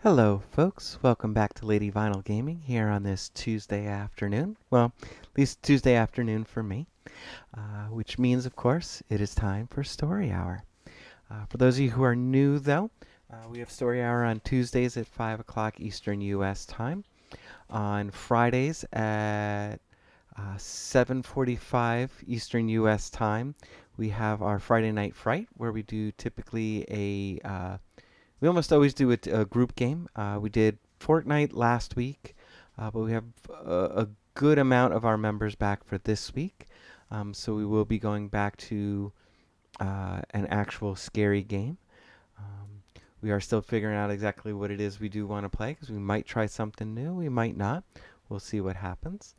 Hello, folks. Welcome back to Lady Vinyl Gaming here on this Tuesday afternoon. Well, at least Tuesday afternoon for me, which means, of course, it is time for Story Hour. For those of you who are new, though, we have Story Hour on Tuesdays at 5 o'clock Eastern U.S. time, on Fridays at 7:45 Eastern U.S. time. We have our Friday Night Fright, where we do typically we almost always do a group game. We did Fortnite last week, but we have a good amount of our members back for this week. So we will be going back to an actual scary game. Um, we are still figuring out exactly what it is we do want to play because we might try something new, we might not. We'll see what happens.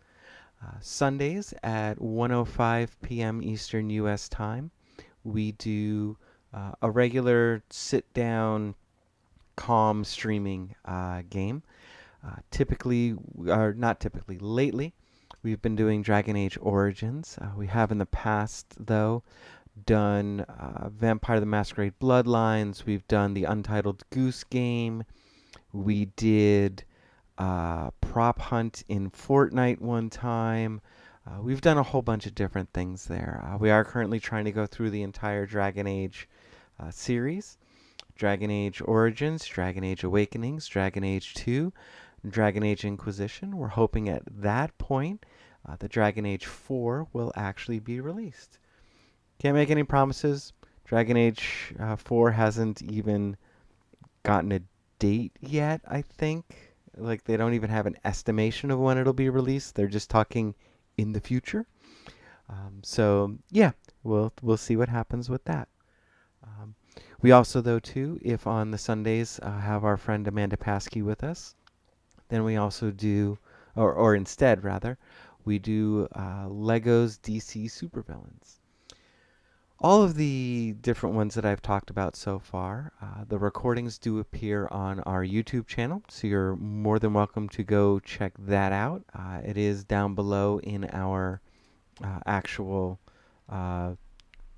Sundays at 1:05 p.m. Eastern U.S. time, we do a regular sit down calm streaming game. Typically, or not typically, lately, we've been doing Dragon Age Origins. We have in the past, though, done Vampire the Masquerade Bloodlines. We've done the Untitled Goose Game. We did Prop Hunt in Fortnite one time. We've done a whole bunch of different things there. We are currently trying to go through the entire Dragon Age series. Dragon Age Origins, Dragon Age Awakenings, Dragon Age 2, Dragon Age Inquisition. We're hoping at that point the Dragon Age 4 will actually be released. Can't make any promises. Dragon Age 4 hasn't even gotten a date yet, I think. Like, they don't even have an estimation of when it'll be released. They're just talking in the future. So, yeah, we'll see what happens with that. Um, we also, though, too, if on the Sundays have our friend Amanda Paskey with us, then we also do, or instead, rather, we do Lego's DC Supervillains. All of the different ones that I've talked about so far, the recordings do appear on our YouTube channel, so you're more than welcome to go check that out. It is down below in our actual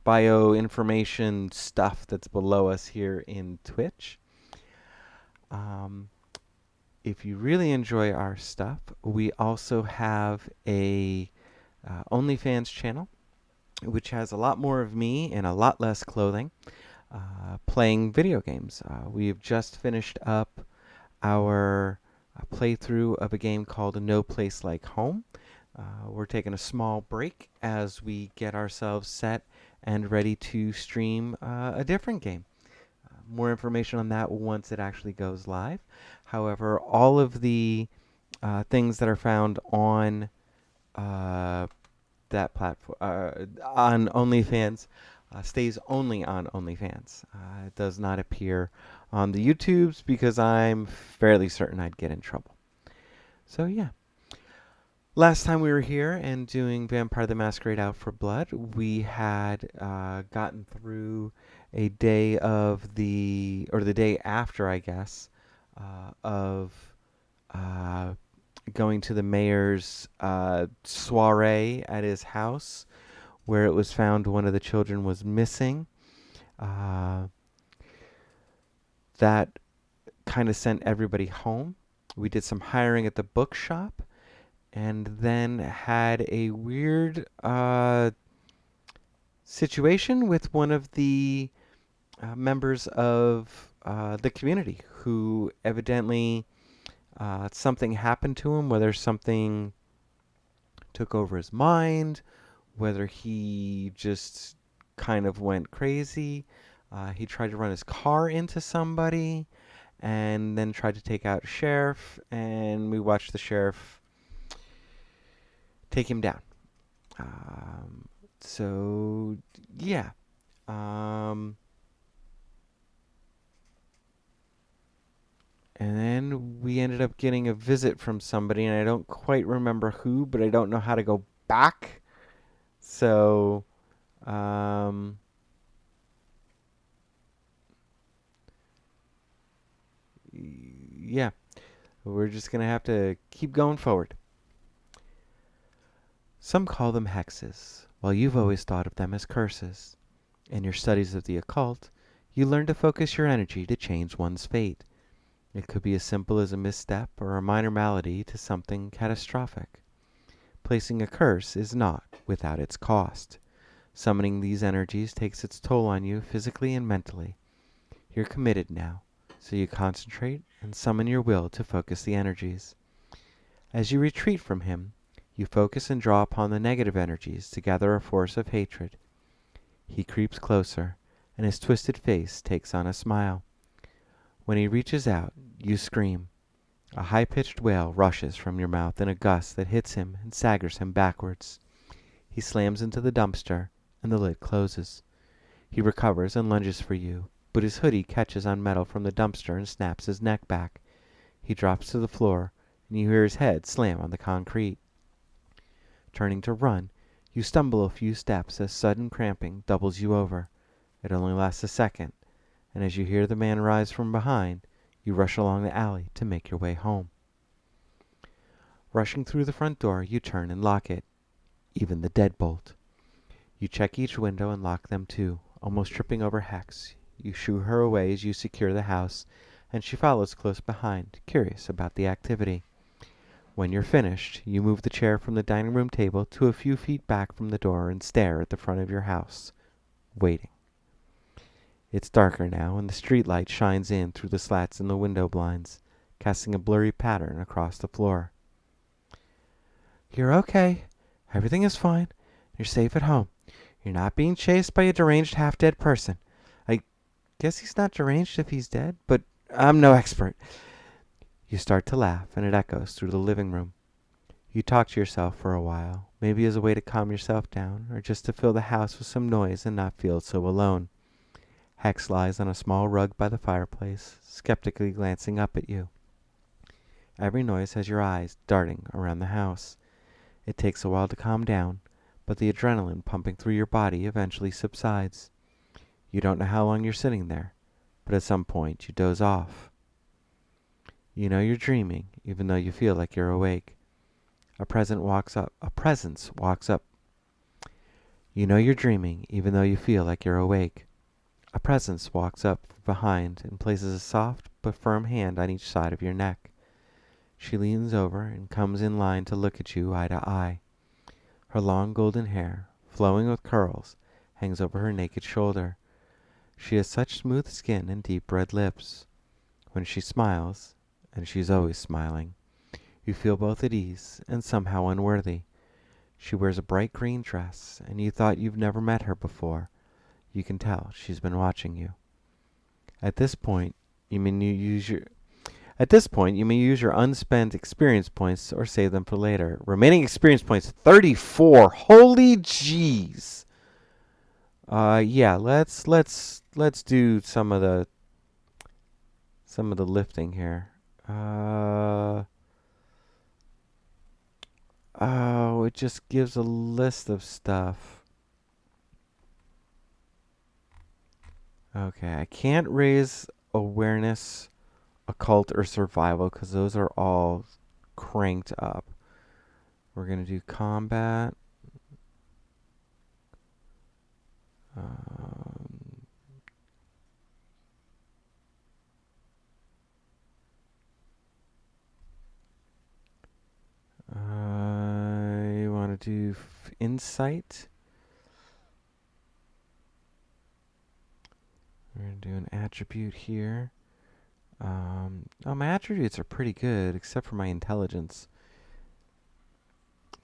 bio information stuff that's below us here in Twitch. Um, if you really enjoy our stuff, we also have a OnlyFans channel, which has a lot more of me and a lot less clothing, playing video games. We have just finished up our playthrough of a game called No Place Like Home. We're taking a small break as we get ourselves set and ready to stream a different game. More information on that once it actually goes live. However, all of the things that are found on that platform, on OnlyFans, stays only on OnlyFans. It does not appear on the YouTubes because I'm fairly certain I'd get in trouble. So, yeah. Last time we were here and doing Vampire the Masquerade Out for Blood, we had gotten through a day of or the day after, I guess, of going to the mayor's soiree at his house, where it was found one of the children was missing. That kind of sent everybody home. We did some hiring at the bookshop, and then had a weird situation with one of the members of the community who evidently something happened to him, whether something took over his mind, whether he just kind of went crazy. He tried to run his car into somebody and then tried to take out a sheriff, and we watched the sheriff take him down. So, yeah. And then we ended up getting a visit from somebody, and I don't quite remember who, but I don't know how to go back. So, yeah, we're just going to have to keep going forward. Some call them hexes, while you've always thought of them as curses. In your studies of the occult, you learn to focus your energy to change one's fate. It could be as simple as a misstep or a minor malady to something catastrophic. Placing a curse is not without its cost. Summoning these energies takes its toll on you physically and mentally. You're committed now, so you concentrate and summon your will to focus the energies. As you retreat from him, you focus and draw upon the negative energies to gather a force of hatred. He creeps closer, and his twisted face takes on a smile. When he reaches out, you scream. A high-pitched wail rushes from your mouth in a gust that hits him and staggers him backwards. He slams into the dumpster, and the lid closes. He recovers and lunges for you, but his hoodie catches on metal from the dumpster and snaps his neck back. He drops to the floor, and you hear his head slam on the concrete. Turning to run, you stumble a few steps as sudden cramping doubles you over. It only lasts a second, and as you hear the man rise from behind, you rush along the alley to make your way home. Rushing through the front door, you turn and lock it, even the deadbolt. You check each window and lock them too, almost tripping over Hex. You shoo her away as you secure the house, and she follows close behind, curious about the activity. When you're finished, you move the chair from the dining room table to a few feet back from the door and stare at the front of your house, waiting. It's darker now, and the streetlight shines in through the slats in the window blinds, casting a blurry pattern across the floor. You're okay. Everything is fine. You're safe at home. You're not being chased by a deranged half-dead person. I guess he's not deranged if he's dead, but I'm no expert. You start to laugh, and it echoes through the living room. You talk to yourself for a while, maybe as a way to calm yourself down, or just to fill the house with some noise and not feel so alone. Hex lies on a small rug by the fireplace, skeptically glancing up at you. Every noise has your eyes darting around the house. It takes a while to calm down, but the adrenaline pumping through your body eventually subsides. You don't know how long you're sitting there, but at some point you doze off. You know you're dreaming, even though you feel like you're awake. A presence walks up. You know you're dreaming, even though you feel like you're awake. A presence walks up behind and places a soft but firm hand on each side of your neck. She leans over and comes in line to look at you eye to eye. Her long golden hair, flowing with curls, hangs over her naked shoulder. She has such smooth skin and deep red lips. When she smiles, and she's always smiling, you feel both at ease and somehow unworthy. She wears a bright green dress, and you thought you've never met her before. You can tell she's been watching you. At this point, you may use your unspent experience points or save them for later. Remaining experience points 34. Holy jeez. Yeah, let's do some of the lifting here. Oh, it just gives a list of stuff. Okay, I can't raise awareness, occult, or survival because those are all cranked up. We're going to do combat. I want to do insight. We're going to do an attribute here. My attributes are pretty good, except for my intelligence.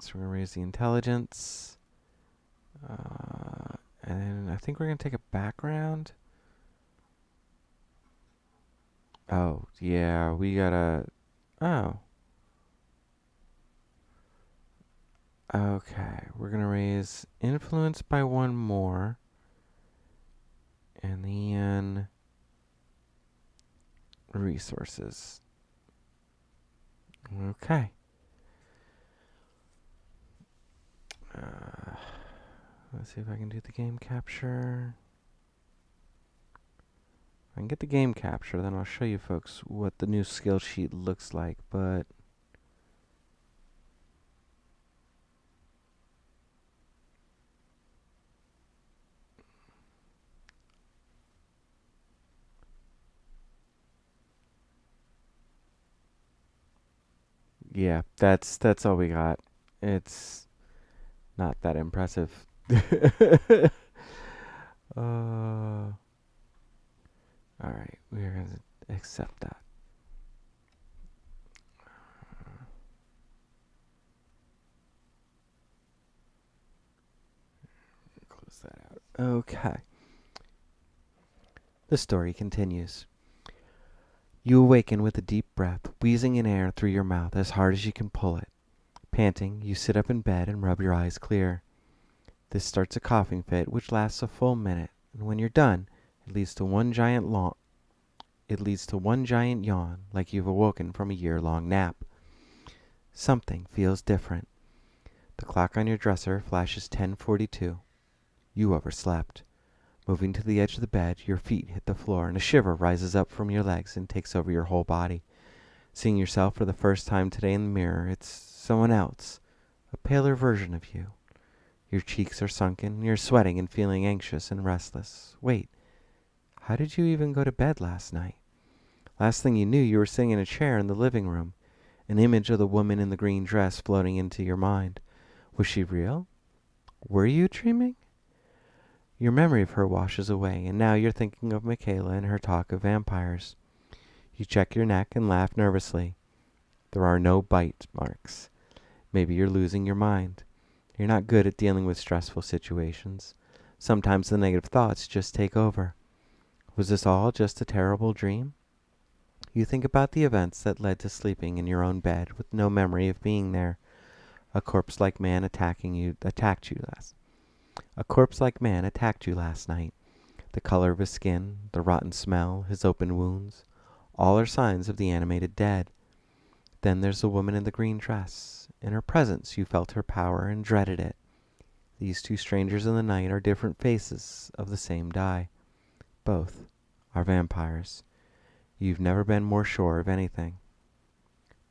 So we're going to raise the intelligence. And I think we're going to take a background. Oh, yeah, we gotta... Oh. Okay, we're going to raise influence by one more. And then resources. Okay. Let's see if I can do the game capture. If I can get the game capture, then I'll show you folks what the new skill sheet looks like, but... Yeah, that's all we got. It's not that impressive. All right, we're gonna accept that. Close that out. Okay. The story continues. You awaken with a deep breath, wheezing in air through your mouth as hard as you can pull it. Panting, you sit up in bed and rub your eyes clear. This starts a coughing fit, which lasts a full minute, and when you're done, it leads to one giant yawn, like you've awoken from a year-long nap. Something feels different. The clock on your dresser flashes 10:42. You overslept. Moving to the edge of the bed, your feet hit the floor and a shiver rises up from your legs and takes over your whole body. Seeing yourself for the first time today in the mirror, it's someone else, a paler version of you. Your cheeks are sunken, you're sweating and feeling anxious and restless. Wait, how did you even go to bed last night? Last thing you knew, you were sitting in a chair in the living room, an image of the woman in the green dress floating into your mind. Was she real? Were you dreaming? Your memory of her washes away, and now you're thinking of Michaela and her talk of vampires. You check your neck and laugh nervously. There are no bite marks. Maybe you're losing your mind. You're not good at dealing with stressful situations. Sometimes the negative thoughts just take over. Was this all just a terrible dream? You think about the events that led to sleeping in your own bed with no memory of being there. A corpse-like man attacked you last night. The color of his skin, the rotten smell, his open wounds, all are signs of the animated dead. Then there's the woman in the green dress. In her presence you felt her power and dreaded it. These two strangers in the night are different faces of the same die. Both are vampires. You've never been more sure of anything.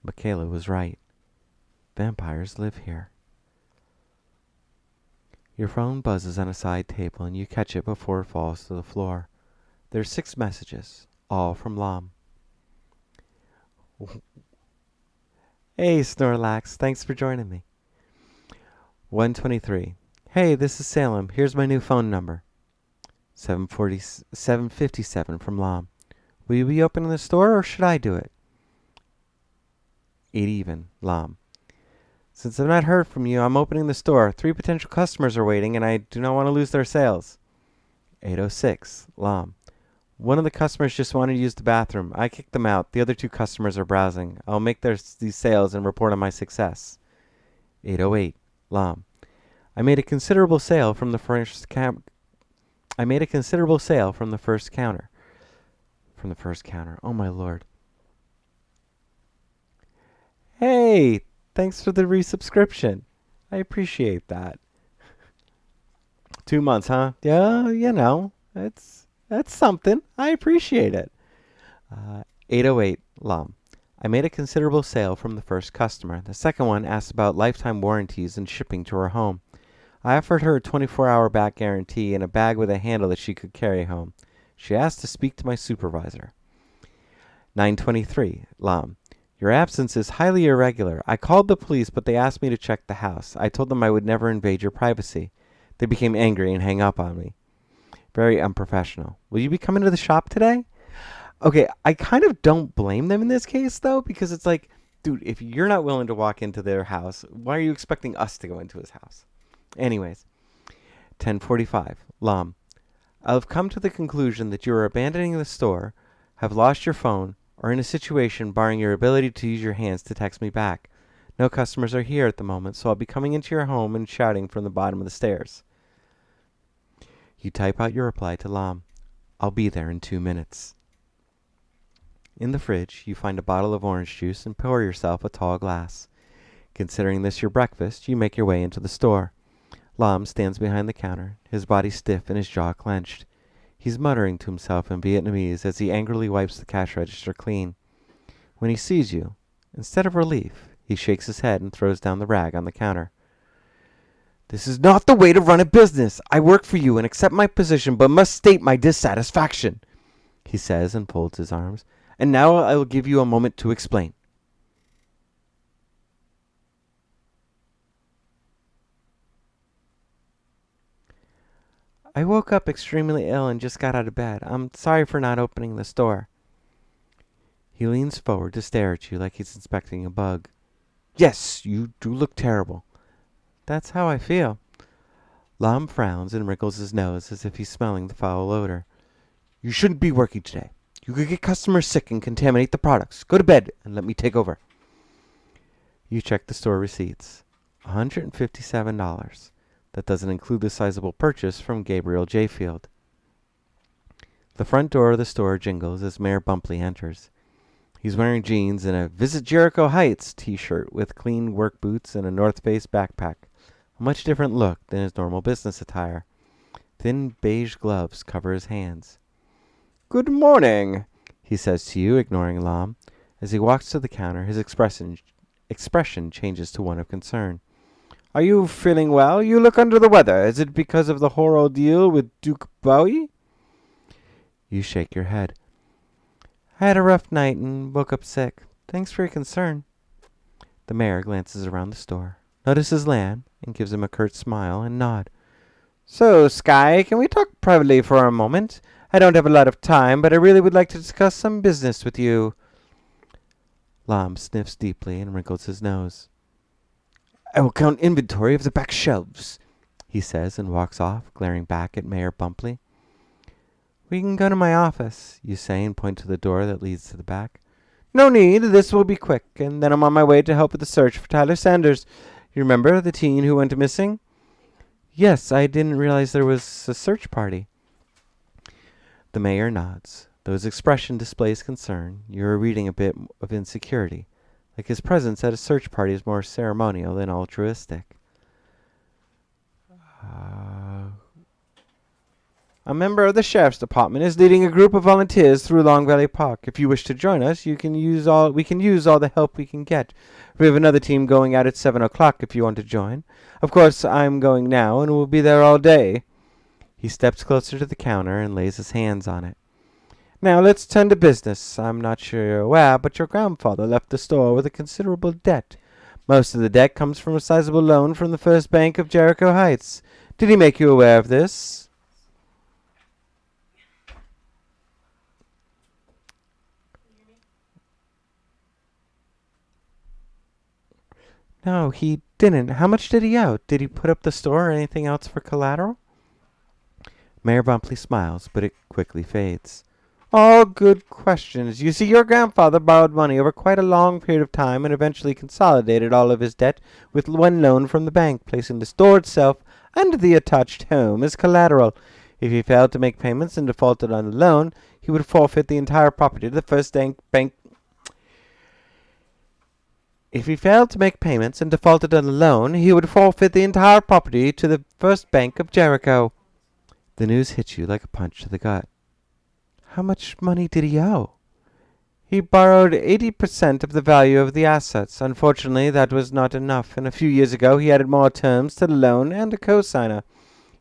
Michaela was right. Vampires live here. Your phone buzzes on a side table and you catch it before it falls to the floor. There's 6 messages, all from Lam. Hey, Snorlax, thanks for joining me. 123. Hey, this is Salem. Here's my new phone number. 757 from Lam. Will you be opening the store or should I do it? 8 even, Lam. Since I've not heard from you, I'm opening the store. 3 potential customers are waiting and I do not want to lose their sales. 806, Lam. One of the customers just wanted to use the bathroom. I kicked them out. The other 2 customers are browsing. I'll make these sales and report on my success. 808, Lam. I made a considerable sale from the first counter. Oh my lord. Hey, thanks for the resubscription. I appreciate that. 2 months, huh? Yeah, that's something. I appreciate it. 808, Lam. I made a considerable sale from the first customer. The second one asked about lifetime warranties and shipping to her home. I offered her a 24-hour back guarantee and a bag with a handle that she could carry home. She asked to speak to my supervisor. 923, Lam. Your absence is highly irregular. I called the police, but they asked me to check the house. I told them I would never invade your privacy. They became angry and hang up on me. Very unprofessional. Will you be coming to the shop today? Okay, I kind of don't blame them in this case, though, because it's like, dude, if you're not willing to walk into their house, why are you expecting us to go into his house? Anyways, 1045, Lam. I've come to the conclusion that you are abandoning the store, have lost your phone, or in a situation barring your ability to use your hands to text me back. No customers are here at the moment, so I'll be coming into your home and shouting from the bottom of the stairs. You type out your reply to Lam. I'll be there in 2 minutes. In the fridge, you find a bottle of orange juice and pour yourself a tall glass. Considering this your breakfast, you make your way into the store. Lam stands behind the counter, his body stiff and his jaw clenched. He's muttering to himself in Vietnamese as he angrily wipes the cash register clean. When he sees you, instead of relief, he shakes his head and throws down the rag on the counter. This is not the way to run a business. I work for you and accept my position, but must state my dissatisfaction, he says and folds his arms. And now I will give you a moment to explain. I woke up extremely ill and just got out of bed. I'm sorry for not opening the store. He leans forward to stare at you like he's inspecting a bug. Yes, you do look terrible. That's how I feel. Lam frowns and wrinkles his nose as if he's smelling the foul odor. You shouldn't be working today. You could get customers sick and contaminate the products. Go to bed and let me take over. You check the store receipts. $157. That doesn't include the sizable purchase from Gabriel J. Field. The front door of the store jingles as Mayor Bumpley enters. He's wearing jeans and a Visit Jericho Heights t-shirt with clean work boots and a North Face backpack. A much different look than his normal business attire. Thin beige gloves cover his hands. Good morning, he says to you, ignoring Lam. As he walks to the counter, his expression changes to one of concern. Are you feeling well? You look under the weather. Is it because of the whole ordeal with Duke Bowie? You shake your head. I had a rough night and woke up sick. Thanks for your concern. The mayor glances around the store, notices Lam, and gives him a curt smile and nod. So, Sky, can we talk privately for a moment? I don't have a lot of time, but I really would like to discuss some business with you. Lam sniffs deeply and wrinkles his nose. I will count inventory of the back shelves, he says, and walks off, glaring back at Mayor Bumpley. We can go to my office, you say, and point to the door that leads to the back. No need, this will be quick, and then I'm on my way to help with the search for Tyler Sanders. You remember the teen who went missing? Yes, I didn't realize there was a search party. The mayor nods. Though his expression displays concern, you're reading a bit of insecurity, like his presence at a search party is more ceremonial than altruistic. A member of the sheriff's department is leading a group of volunteers through Long Valley Park. If you wish to join us, we can use all the help we can get. We have another team going out at 7 o'clock if you want to join. Of course, I'm going now and will be there all day. He steps closer to the counter and lays his hands on it. Now let's turn to business. I'm not sure you're aware, but your grandfather left the store with a considerable debt. Most of the debt comes from a sizable loan from the First Bank of Jericho Heights. Did he make you aware of this? No, he didn't. How much did he owe? Did he put up the store or anything else for collateral? Mayor Bumpley smiles, but it quickly fades. All good questions. You see, your grandfather borrowed money over quite a long period of time and eventually consolidated all of his debt with one loan from the bank, placing the store itself and the attached home as collateral. If he failed to make payments and defaulted on the loan, he would forfeit the entire property to the First Bank. If he failed to make payments and defaulted on the loan, he would forfeit the entire property to the First Bank of Jericho. The news hits you like a punch to the gut. How much money did he owe? He borrowed 80% of the value of the assets. Unfortunately, that was not enough, and a few years ago he added more terms to the loan and a cosigner.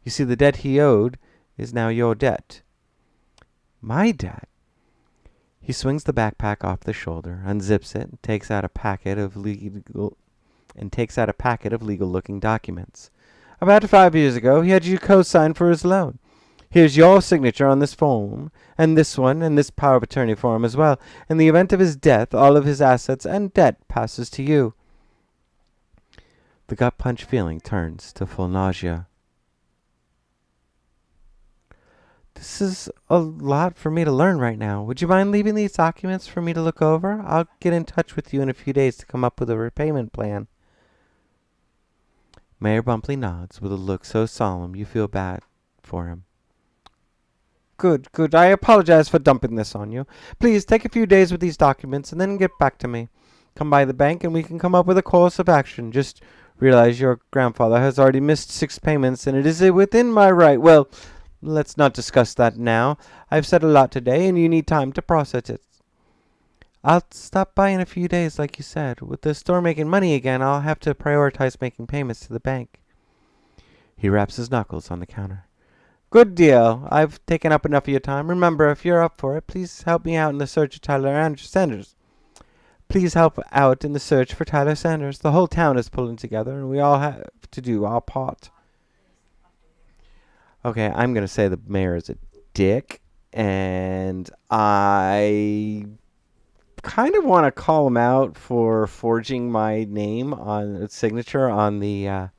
You see, the debt he owed is now your debt. My debt? He swings the backpack off the shoulder, unzips it, and takes out a packet of legal-looking documents. About 5 years ago, he had you co-sign for his loan. Here's your signature on this form, and this one, and this power of attorney form as well. In the event of his death, all of his assets and debt passes to you. The gut punch feeling turns to full nausea. This is a lot for me to learn right now. Would you mind leaving these documents for me to look over? I'll get in touch with you in a few days to come up with a repayment plan. Mayor Bumpley nods with a look so solemn you feel bad for him. Good, good. I apologize for dumping this on you. Please take a few days with these documents and then get back to me. Come by the bank and we can come up with a course of action. Just realize your grandfather has already missed 6 payments and it is within my right. Well, let's not discuss that now. I've said a lot today and you need time to process it. I'll stop by in a few days like you said. With the store making money again, I'll have to prioritize making payments to the bank. He raps his knuckles on the counter. Good deal. I've taken up enough of your time. Remember, if you're up for it, please help me out in the search of Tyler Sanders. Please help out in the search for Tyler Sanders. The whole town is pulling together, and we all have to do our part. Okay, I'm going to say the mayor is a dick, and I kind of want to call him out for forging my name on its signature on the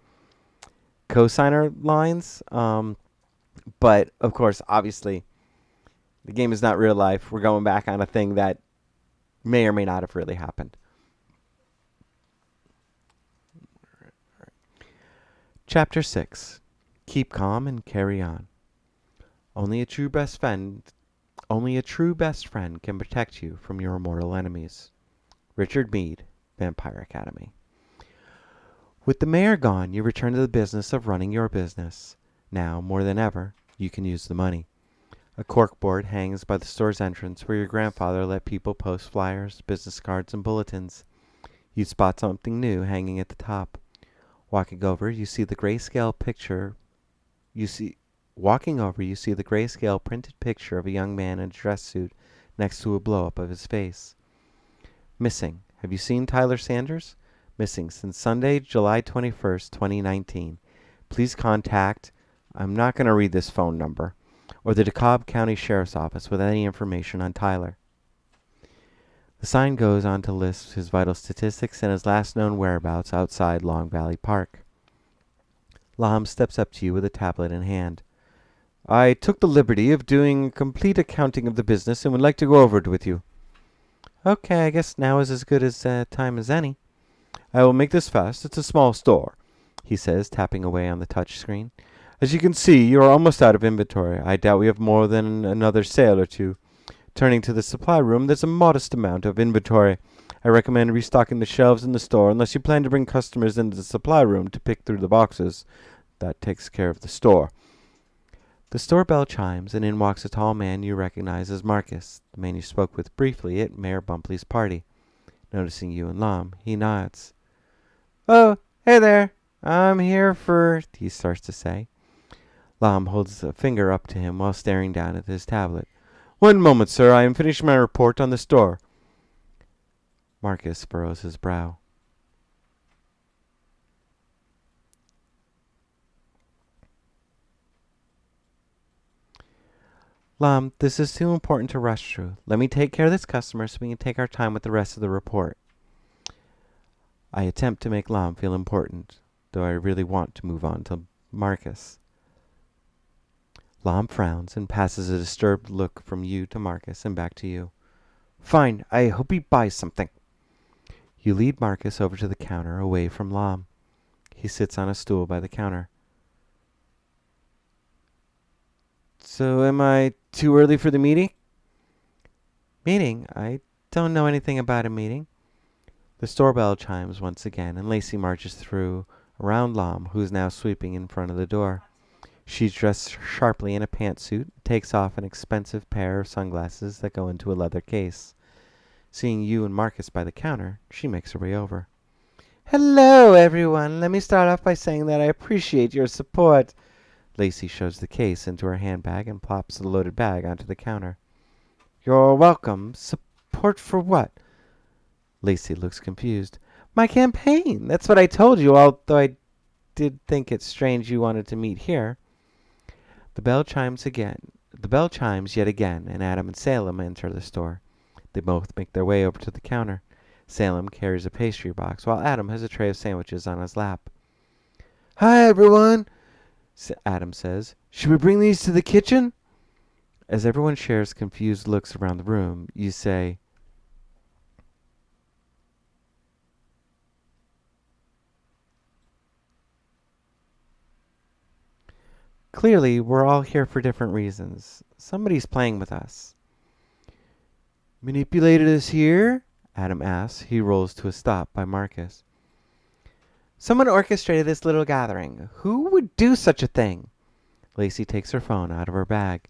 cosigner lines. But of course, obviously, the game is not real life. We're going back on a thing that may or may not have really happened. Chapter 6. Keep calm and carry on. Only a true best friend Only a true best friend can protect you from your mortal enemies. Richard Meade, Vampire Academy. With the mayor gone, you return to the business of running your business. Now, more than ever, you can use the money. A corkboard hangs by the store's entrance where your grandfather let people post flyers, business cards, and bulletins. You spot something new hanging at the top. Walking over, you see the grayscale picture. You see Walking over, you see the grayscale printed picture of a young man in a dress suit next to a blow-up of his face. Missing. Have you seen Tyler Sanders? Missing since Sunday, July 21st, 2019. Please contact, I'm not going to read this phone number, or the DeKalb County Sheriff's Office with any information on Tyler. The sign goes on to list his vital statistics and his last known whereabouts outside Long Valley Park. Laham steps up to you with a tablet in hand. I took the liberty of doing a complete accounting of the business and would like to go over it with you. Okay, I guess now is as good as time as any. I will make this fast. It's a small store, he says, tapping away on the touch screen. As you can see, you are almost out of inventory. I doubt we have more than another sale or two. Turning to the supply room, there's a modest amount of inventory. I recommend restocking the shelves in the store unless you plan to bring customers into the supply room to pick through the boxes. That takes care of the store. The store bell chimes, and in walks a tall man you recognize as Marcus, the man you spoke with briefly at Mayor Bumpley's party. Noticing you and Lom, he nods. Oh, hey there. I'm here for, he starts to say. Lom holds a finger up to him while staring down at his tablet. One moment, sir. I am finishing my report on the store. Marcus furrows his brow. Lom, this is too important to rush through. Let me take care of this customer so we can take our time with the rest of the report. I attempt to make Lom feel important, though I really want to move on to Marcus. Lom frowns and passes a disturbed look from you to Marcus and back to you. Fine, I hope he buys something. You lead Marcus over to the counter away from Lom. He sits on a stool by the counter. So am I too early for the meeting? Meeting? I don't know anything about a meeting. The store bell chimes once again, and Lacey marches through around Lom, who is now sweeping in front of the door. She's dressed sharply in a pantsuit, takes off an expensive pair of sunglasses that go into a leather case. Seeing you and Marcus by the counter, she makes her way over. Hello, everyone. Let me start off by saying that I appreciate your support. Lacey shoves the case into her handbag and plops the loaded bag onto the counter. You're welcome. Support for what? Lacey looks confused. My campaign. That's what I told you, although I did think it strange you wanted to meet here. The bell chimes yet again, and Adam and Salem enter the store. They both make their way over to the counter. Salem carries a pastry box, while Adam has a tray of sandwiches on his lap. Hi, everyone, Adam says. Should we bring these to the kitchen? As everyone shares confused looks around the room, you say, clearly, we're all here for different reasons. Somebody's playing with us. Manipulated us here? Adam asks. He rolls to a stop by Marcus. Someone orchestrated this little gathering. Who would do such a thing? Lacey takes her phone out of her bag.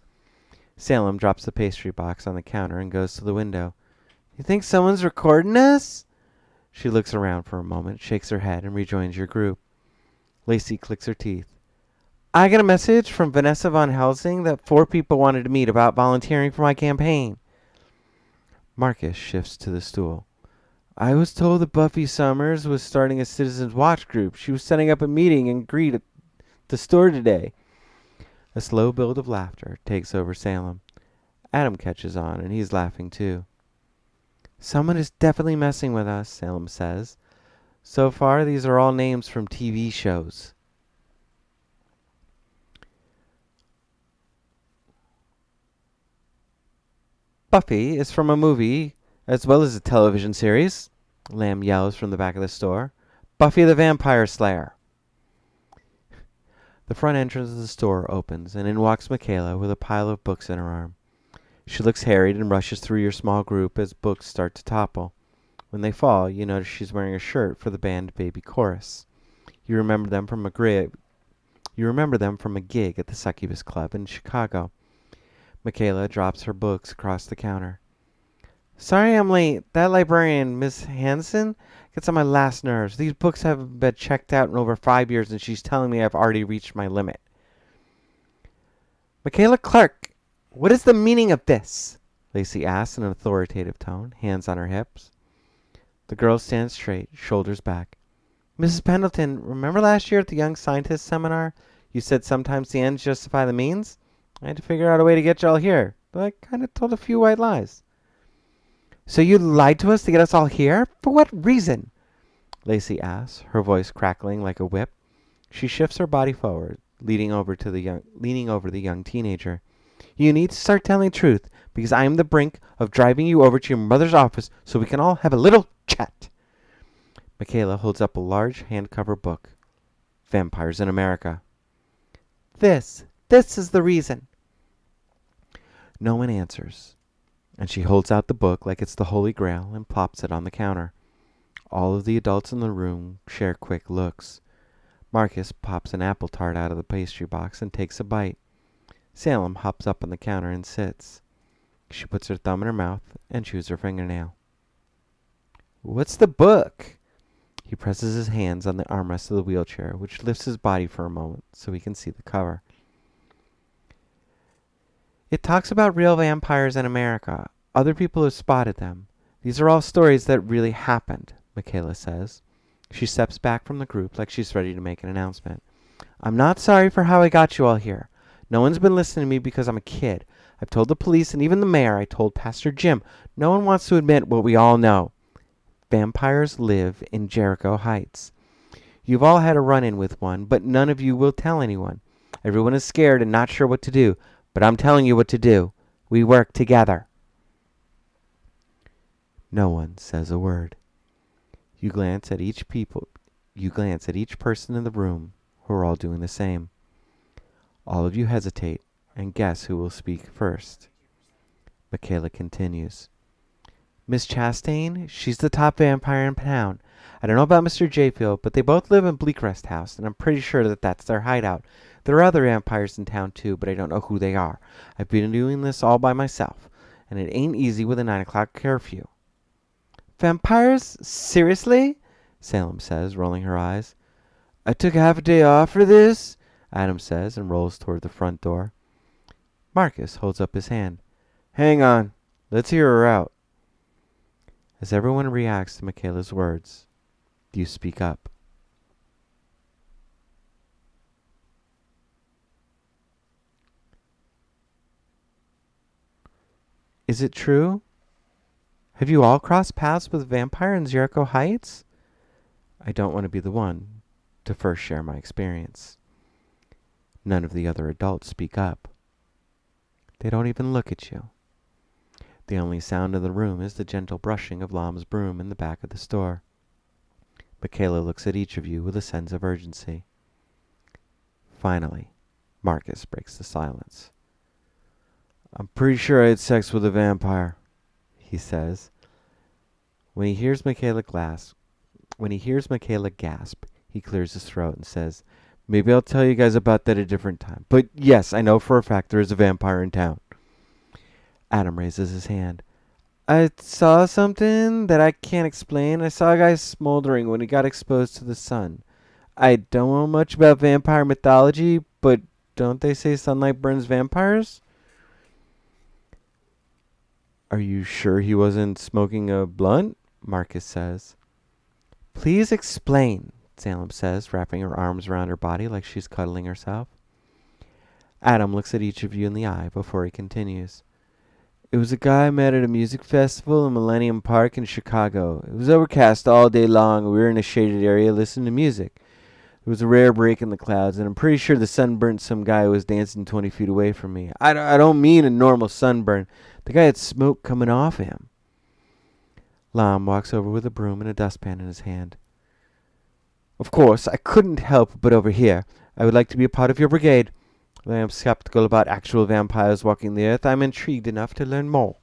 Salem drops the pastry box on the counter and goes to the window. You think someone's recording us? She looks around for a moment, shakes her head, and rejoins your group. Lacey clicks her teeth. I got a message from Vanessa von Helsing that 4 people wanted to meet about volunteering for my campaign. Marcus shifts to the stool. I was told that Buffy Summers was starting a Citizens Watch group. She was setting up a meeting and greet at the store today. A slow build of laughter takes over Salem. Adam catches on, and he's laughing too. Someone is definitely messing with us, Salem says. So far, these are all names from TV shows. Buffy is from a movie as well as a television series, Lamb yells from the back of the store. Buffy the Vampire Slayer. The front entrance of the store opens, and in walks Michaela with a pile of books in her arm. She looks harried and rushes through your small group as books start to topple. When they fall, you notice she's wearing a shirt for the band Baby Chorus. You remember them from a gig at the Succubus Club in Chicago. Michaela drops her books across the counter. Sorry I'm late. That librarian, Miss Hanson, gets on my last nerves. These books haven't been checked out in over 5 years, and she's telling me I've already reached my limit. Michaela Clark, what is the meaning of this? Lacey asks in an authoritative tone, hands on her hips. The girl stands straight, shoulders back. Mrs. Pendleton, remember last year at the Young Scientist seminar? You said sometimes the ends justify the means? I had to figure out a way to get you all here, but I kind of told a few white lies. So you lied to us to get us all here? For what reason? Lacey asks, her voice crackling like a whip. She shifts her body forward, leaning over the young teenager. You need to start telling the truth, because I am the brink of driving you over to your mother's office so we can all have a little chat. Michaela holds up a large hand-cover book. Vampires in America. This is the reason. No one answers, and she holds out the book like it's the Holy Grail and plops it on the counter. All of the adults in the room share quick looks. Marcus pops an apple tart out of the pastry box and takes a bite. Salem hops up on the counter and sits. She puts her thumb in her mouth and chews her fingernail. What's the book? He presses his hands on the armrest of the wheelchair, which lifts his body for a moment so he can see the cover. It talks about real vampires in America. Other people have spotted them. These are all stories that really happened, Michaela says. She steps back from the group like she's ready to make an announcement. I'm not sorry for how I got you all here. No one's been listening to me because I'm a kid. I've told the police and even the mayor. I told Pastor Jim. No one wants to admit what we all know. Vampires live in Jericho Heights. You've all had a run-in with one, but none of you will tell anyone. Everyone is scared and not sure what to do, but I'm telling you what to do. We work together. No one says a word. You glance at each person in the room who are all doing the same. All of you hesitate and guess who will speak first. Michaela continues. Miss Chastain, she's the top vampire in town. I don't know about Mr. Jayfield, but they both live in Bleakrest House, and I'm pretty sure that that's their hideout. There are other vampires in town too, but I don't know who they are. I've been doing this all by myself, and it ain't easy with a 9 o'clock curfew. Vampires? Seriously? Salem says, rolling her eyes. I took half a day off for this, Adam says, and rolls toward the front door. Marcus holds up his hand. Hang on. Let's hear her out. As everyone reacts to Michaela's words, you speak up. Is it true? Have you all crossed paths with a vampire in Jericho Heights? I don't want to be the one to first share my experience. None of the other adults speak up. They don't even look at you. The only sound in the room is the gentle brushing of Lom's broom in the back of the store. Michaela looks at each of you with a sense of urgency. Finally, Marcus breaks the silence. I'm pretty sure I had sex with a vampire, he says. When he hears Michaela gasp, he clears his throat and says, Maybe I'll tell you guys about that a different time. But yes, I know for a fact there is a vampire in town. Adam raises his hand. I saw something that I can't explain. I saw a guy smoldering when he got exposed to the sun. I don't know much about vampire mythology, but don't they say sunlight burns vampires? Are you sure he wasn't smoking a blunt? Marcus says. Please explain, Salem says, wrapping her arms around her body like she's cuddling herself. Adam looks at each of you in the eye before he continues. It was a guy I met at a music festival in Millennium Park in Chicago. It was overcast all day long, and we were in a shaded area listening to music. There was a rare break in the clouds, and I'm pretty sure the sun burnt some guy who was dancing 20 feet away from me. I don't mean a normal sunburn. The guy had smoke coming off him. Lam walks over with a broom and a dustpan in his hand. Of course, I couldn't help but overhear. I would like to be a part of your brigade. Though I am skeptical about actual vampires walking the earth, I am intrigued enough to learn more.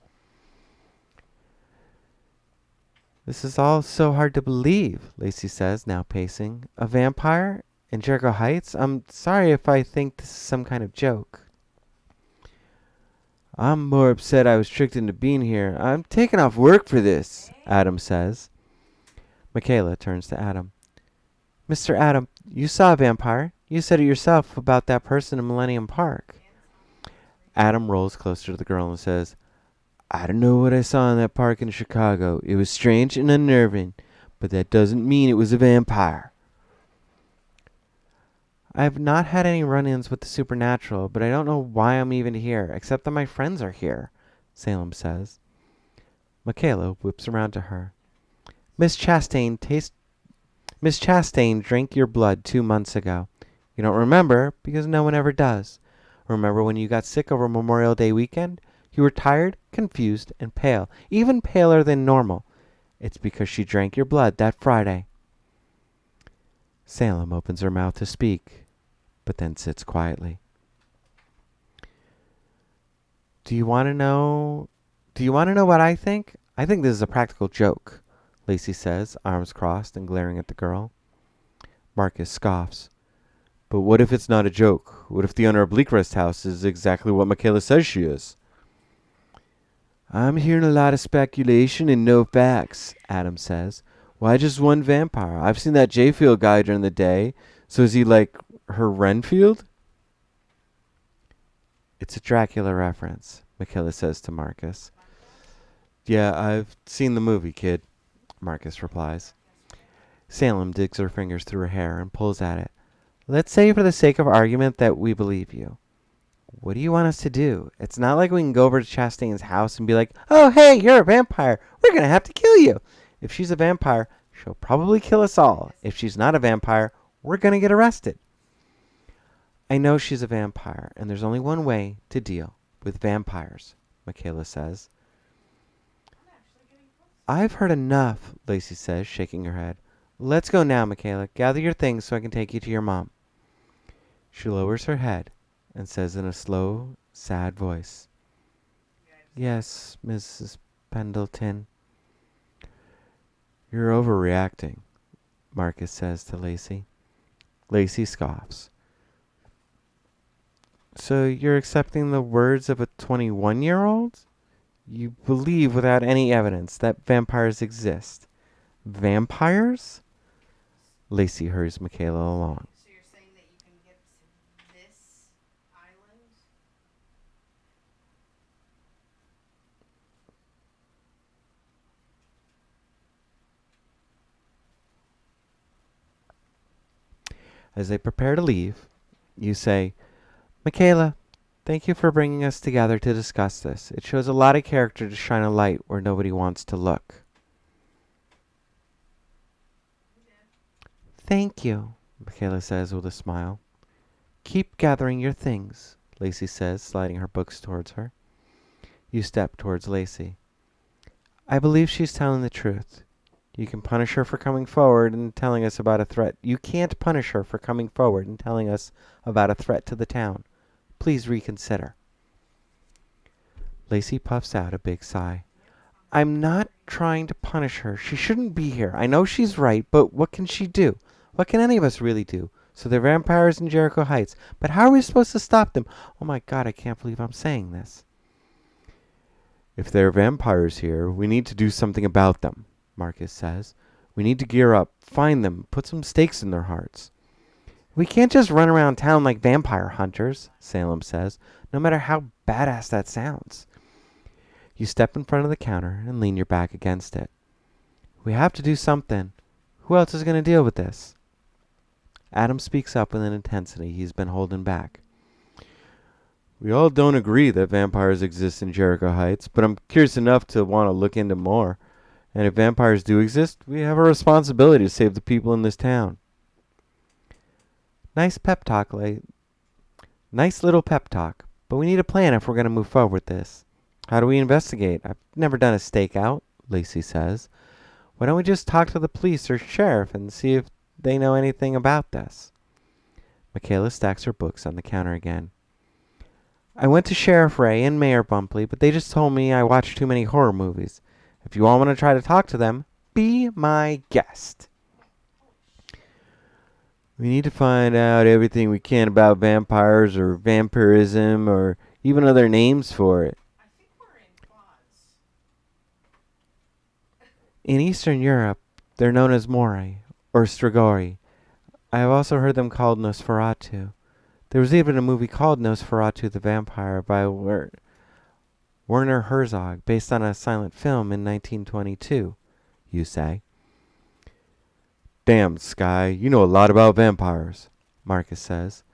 This is all so hard to believe, Lacey says, now pacing. A vampire? In Jericho Heights? I'm sorry if I think this is some kind of joke. I'm more upset I was tricked into being here. I'm taking off work for this, Adam says. Michaela turns to Adam. Mr. Adam, you saw a vampire. You said it yourself about that person in Millennium Park. Adam rolls closer to the girl and says, I don't know what I saw in that park in Chicago. It was strange and unnerving, but that doesn't mean it was a vampire. I have not had any run-ins with the supernatural, but I don't know why I'm even here, except that my friends are here, Salem says. Michaela whips around to her. Miss Chastain drank your blood 2 months ago. You don't remember because no one ever does. Remember when you got sick over Memorial Day weekend? You were tired, confused, and pale, even paler than normal. It's because she drank your blood that Friday. Salem opens her mouth to speak, but then sits quietly. Do you want to know what I think? I think this is a practical joke, Lacey says, arms crossed and glaring at the girl. Marcus scoffs. But what if it's not a joke? What if the owner of Bleakrest House is exactly what Michaela says she is? I'm hearing a lot of speculation and no facts, Adam says. Why just one vampire? I've seen that Jayfield guy during the day. So is he like her Renfield? It's a Dracula reference, Michaela says to Marcus. Yeah, I've seen the movie, kid, Marcus replies. Salem digs her fingers through her hair and pulls at it. Let's say for the sake of argument that we believe you. What do you want us to do? It's not like we can go over to Chastain's house and be like, oh, hey, you're a vampire. We're going to have to kill you. If she's a vampire, she'll probably kill us all. If she's not a vampire, we're going to get arrested. I know she's a vampire, and there's only one way to deal with vampires, Michaela says. I've heard enough, Lacey says, shaking her head. Let's go now, Michaela. Gather your things so I can take you to your mom. She lowers her head and says in a slow, sad voice, Yes, Mrs. Pendleton. You're overreacting, Marcus says to Lacey. Lacey scoffs. So you're accepting the words of a 21-year-old? You believe without any evidence that vampires exist. Vampires? Lacey hurries Michaela along. So you're saying that you can get to this island? As they prepare to leave, you say, Michaela, thank you for bringing us together to discuss this. It shows a lot of character to shine a light where nobody wants to look. Thank you, Michaela says with a smile. Keep gathering your things, Lacey says, sliding her books towards her. You step towards Lacey. I believe she's telling the truth. You can punish her for coming forward and telling us about a threat. You can't punish her for coming forward and telling us about a threat to the town. Please reconsider. Lacey puffs out a big sigh. I'm not trying to punish her. She shouldn't be here. I know she's right, but what can she do? What can any of us really do? So they're vampires in Jericho Heights. But how are we supposed to stop them? Oh my God, I can't believe I'm saying this. If there are vampires here, we need to do something about them, Marcus says. We need to gear up, find them, put some stakes in their hearts. We can't just run around town like vampire hunters, Salem says, no matter how badass that sounds. You step in front of the counter and lean your back against it. We have to do something. Who else is going to deal with this? Adam speaks up with an intensity he's been holding back. We all don't agree that vampires exist in Jericho Heights, but I'm curious enough to want to look into more. And if vampires do exist, we have a responsibility to save the people in this town. Nice pep talk, Nice little pep talk. But we need a plan if we're going to move forward with this. How do we investigate? I've never done a stakeout, Lacey says. Why don't we just talk to the police or sheriff and see if they know anything about this? Michaela stacks her books on the counter again. I went to Sheriff Ray and Mayor Bumpley, but they just told me I watched too many horror movies. If you all want to try to talk to them, be my guest. We need to find out everything we can about vampires or vampirism or even other names for it. I think we're in pause. In Eastern Europe, they're known as Morai or Strigoi. I have also heard them called Nosferatu. There was even a movie called Nosferatu the Vampire by Werner Herzog, based on a silent film in 1922, you say. Damn, Sky, you know a lot about vampires, Marcus says.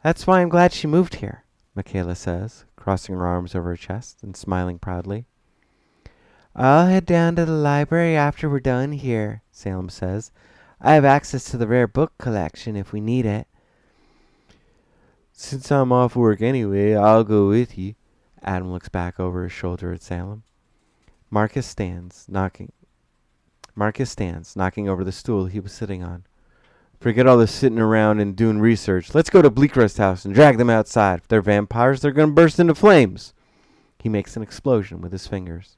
That's why I'm glad she moved here, Michaela says, crossing her arms over her chest and smiling proudly. I'll head down to the library after we're done here, Salem says. I have access to the rare book collection if we need it. Since I'm off work anyway, I'll go with you. Adam looks back over his shoulder at Salem. Marcus stands, knocking over the stool he was sitting on. Forget all this sitting around and doing research. Let's go to Bleakrest House and drag them outside. If they're vampires, they're going to burst into flames. He makes an explosion with his fingers.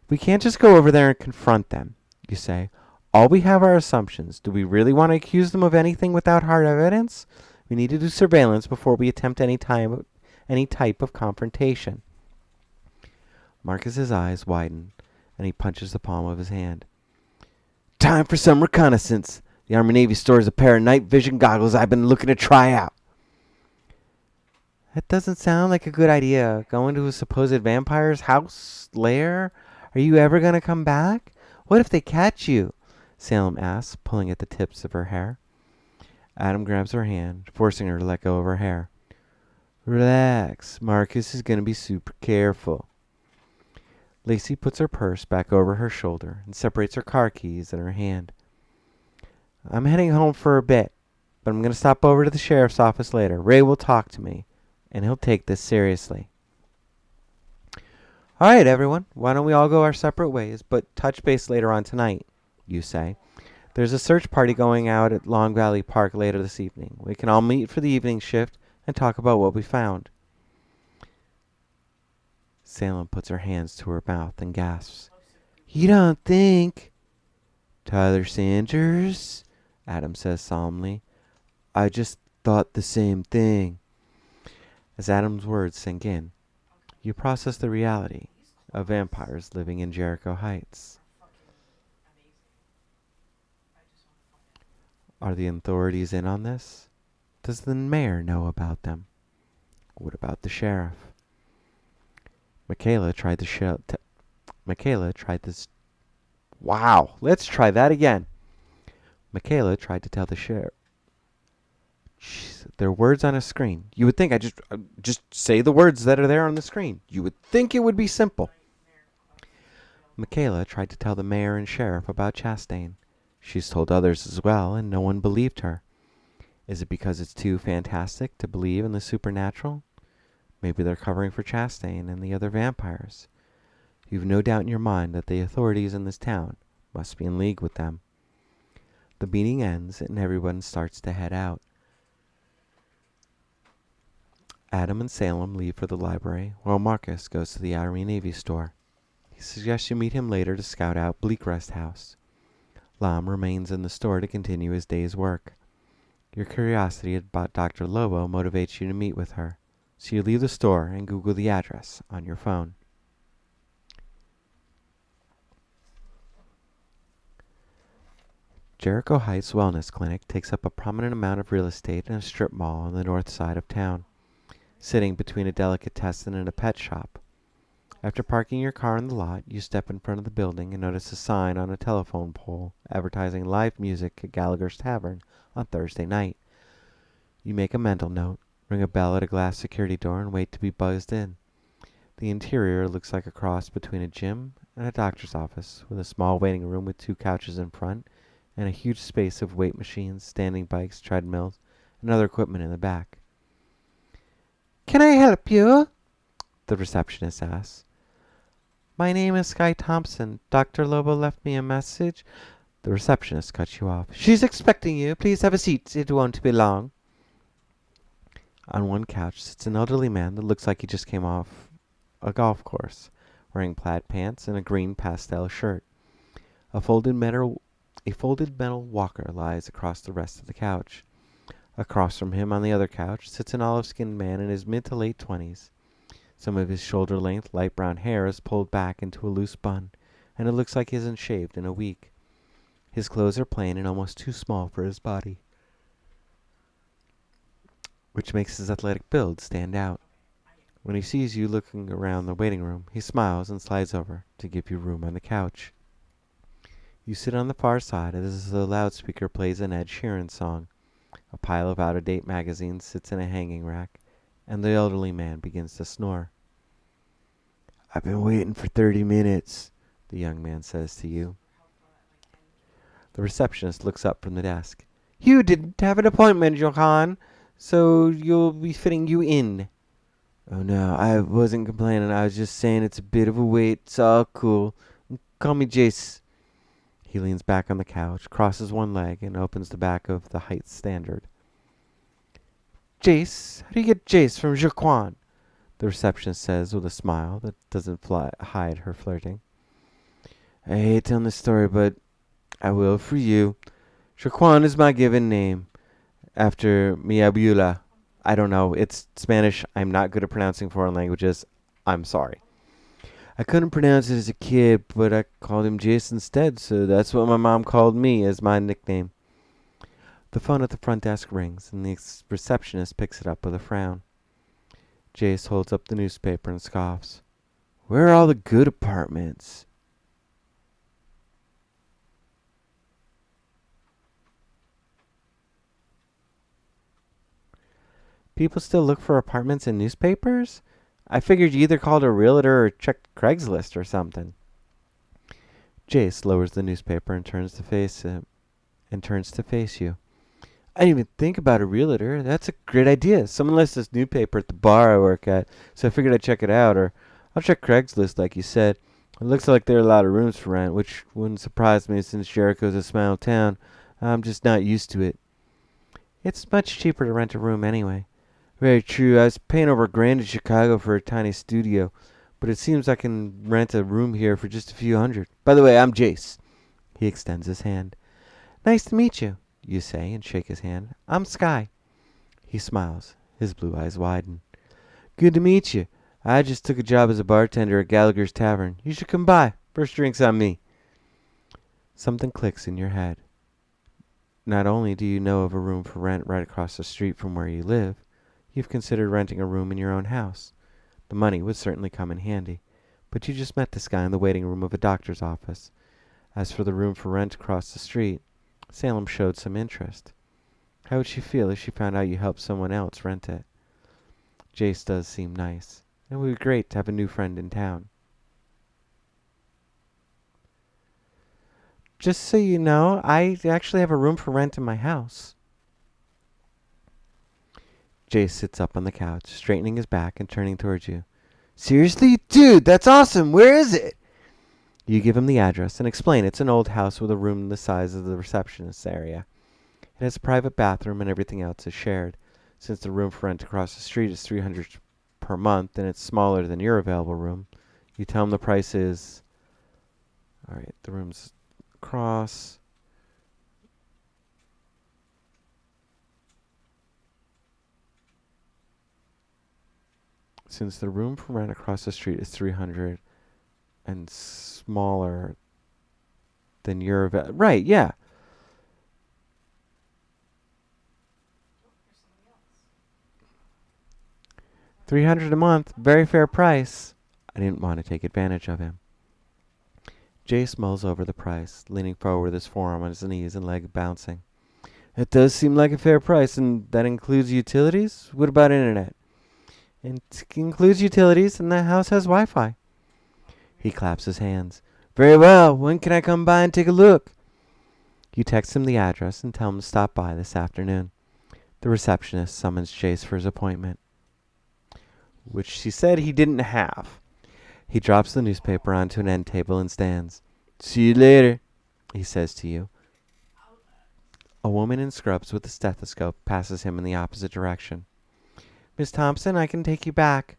We can't just go over there and confront them, you say. All we have are assumptions. Do we really want to accuse them of anything without hard evidence? We need to do surveillance before we attempt any type of confrontation. Marcus's eyes widen, and he punches the palm of his hand. Time for some reconnaissance. The Army Navy stores a pair of night vision goggles I've been looking to try out. That doesn't sound like a good idea. Going to a supposed vampire's house, lair? Are you ever going to come back? What if they catch you? Salem asks, pulling at the tips of her hair. Adam grabs her hand, forcing her to let go of her hair. Relax. Marcus is going to be super careful. Lacey puts her purse back over her shoulder and separates her car keys in her hand. I'm heading home for a bit, but I'm going to stop over to the sheriff's office later. Ray will talk to me, and he'll take this seriously. All right, everyone. Why don't we all go our separate ways, but touch base later on tonight, you say. There's a search party going out at Long Valley Park later this evening. We can all meet for the evening shift and talk about what we found. Salem puts her hands to her mouth and gasps. You don't think? Tyler Sanders? Adam says solemnly. I just thought the same thing. As Adam's words sink in, you process the reality of vampires living in Jericho Heights. Are the authorities in on this? Does the mayor know about them? What about the sheriff? Michaela tried this. Wow, let's try that again. Michaela tried to tell the sheriff. There are words on a screen. You would think I just say the words that are there on the screen. You would think it would be simple. Michaela tried to tell the mayor and sheriff about Chastain. She's told others as well, and no one believed her. Is it because it's too fantastic to believe in the supernatural? Maybe they're covering for Chastain and the other vampires. You've no doubt in your mind that the authorities in this town must be in league with them. The meeting ends and everyone starts to head out. Adam and Salem leave for the library, while Marcus goes to the Army Navy store. He suggests you meet him later to scout out Bleakrest House. Lam remains in the store to continue his day's work. Your curiosity about Dr. Lobo motivates you to meet with her, so you leave the store and Google the address on your phone. Jericho Heights Wellness Clinic takes up a prominent amount of real estate in a strip mall on the north side of town, sitting between a delicatessen and a pet shop. After parking your car in the lot, you step in front of the building and notice a sign on a telephone pole advertising live music at Gallagher's Tavern on Thursday night. You make a mental note, Ring a bell at a glass security door and wait to be buzzed in. The interior looks like a cross between a gym and a doctor's office, with a small waiting room with two couches in front and a huge space of weight machines, standing bikes, treadmills, and other equipment in the back. Can I help you? The receptionist asks. My name is Sky Thompson. Dr. Lobo left me a message. The receptionist cuts you off. She's expecting you. Please have a seat. It won't be long. On one couch sits an elderly man that looks like he just came off a golf course, wearing plaid pants and a green pastel shirt. A folded metal walker lies across the rest of the couch. Across from him on the other couch sits an olive-skinned man in his mid to late 20s. Some of his shoulder-length light brown hair is pulled back into a loose bun, and it looks like he hasn't shaved in a week. His clothes are plain and almost too small for his body, which makes his athletic build stand out. When he sees you looking around the waiting room, he smiles and slides over to give you room on the couch. You sit on the far side as the loudspeaker plays an Ed Sheeran song. A pile of out-of-date magazines sits in a hanging rack, and the elderly man begins to snore. I've been waiting for 30 minutes, the young man says to you. The receptionist looks up from the desk. You didn't have an appointment, Johan, so you'll be fitting you in. Oh no, I wasn't complaining. I was just saying it's a bit of a wait. It's all cool. Call me Jace. He leans back on the couch, crosses one leg, and opens the back of the Heights Standard. Jace? How do you get Jace from Jaquan? The receptionist says with a smile that doesn't hide her flirting. I hate telling this story, but I will for you. Jaquan is my given name, after mi abuela. I don't know. It's Spanish. I'm not good at pronouncing foreign languages. I'm sorry. I couldn't pronounce it as a kid, but I called him Jace instead, so that's what my mom called me as my nickname. The phone at the front desk rings, and the receptionist picks it up with a frown. Jace holds up the newspaper and scoffs. Where are all the good apartments? People still look for apartments in newspapers? I figured you either called a realtor or checked Craigslist or something. Jace lowers the newspaper and turns to face you. I didn't even think about a realtor. That's a great idea. Someone left this newspaper at the bar I work at, so I figured I'd check it out, or I'll check Craigslist like you said. It looks like there are a lot of rooms for rent, which wouldn't surprise me since Jericho's a small town. I'm just not used to it. It's much cheaper to rent a room anyway. Very true. I was paying over $1,000 in Chicago for a tiny studio, but it seems I can rent a room here for just a few hundred. By the way, I'm Jace. He extends his hand. Nice to meet you, you say, and shake his hand. I'm Sky. He smiles. His blue eyes widen. Good to meet you. I just took a job as a bartender at Gallagher's Tavern. You should come by. First drink's on me. Something clicks in your head. Not only do you know of a room for rent right across the street from where you live, you've considered renting a room in your own house. The money would certainly come in handy, but you just met this guy in the waiting room of a doctor's office. As for the room for rent across the street, Salem showed some interest. How would she feel if she found out you helped someone else rent it? Jace does seem nice. It would be great to have a new friend in town. Just so you know, I actually have a room for rent in my house. Jace sits up on the couch, straightening his back and turning towards you. Seriously? Dude, that's awesome! Where is it? You give him the address and explain it's an old house with a room the size of the receptionist's area. It has a private bathroom and everything else is shared. Since the room for rent across the street is $300 per month and it's smaller than your available room, you tell him the price is... Alright, the room's across... Since the room for rent across the street is 300 and smaller than your right, yeah. $300 a month, very fair price. I didn't want to take advantage of him. Jace mulls over the price, leaning forward with his forearm on his knees and leg bouncing. It does seem like a fair price, and that includes utilities? What about internet? It includes utilities, and the house has Wi Fi. He claps his hands. Very well, when can I come by and take a look? You text him the address and tell him to stop by this afternoon. The receptionist summons Chase for his appointment, which she said he didn't have. He drops the newspaper onto an end table and stands. See you later, he says to you. A woman in scrubs with a stethoscope passes him in the opposite direction. Miss Thompson, I can take you back.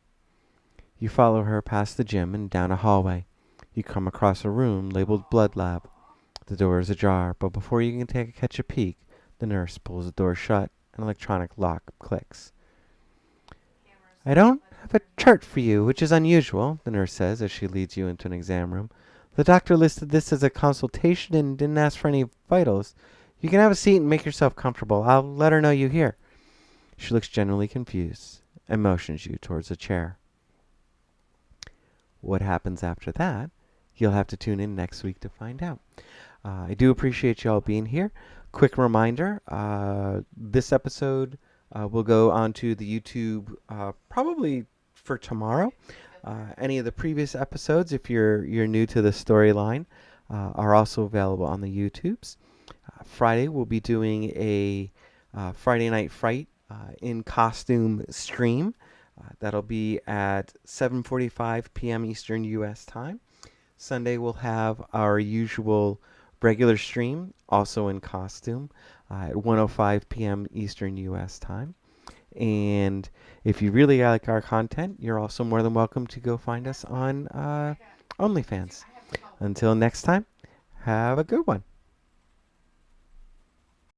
You follow her past the gym and down a hallway. You come across a room labeled Blood Lab. The door is ajar, but before you can catch a peek, the nurse pulls the door shut. An electronic lock clicks. I don't have a chart for you, which is unusual, the nurse says as she leads you into an exam room. The doctor listed this as a consultation and didn't ask for any vitals. You can have a seat and make yourself comfortable. I'll let her know you're here. She looks genuinely confused and motions you towards a chair. What happens after that? You'll have to tune in next week to find out. I do appreciate y'all being here. Quick reminder, this episode will go onto the YouTube probably for tomorrow. Any of the previous episodes, if you're new to the storyline, are also available on the YouTubes. Friday we'll be doing a Friday Night Fright in costume stream. That'll be at 7:45 p.m. Eastern U.S. time. Sunday we'll have our usual regular stream, also in costume, at 1:05 p.m. Eastern U.S. time. And if you really like our content, you're also more than welcome to go find us on OnlyFans. Until next time, have a good one.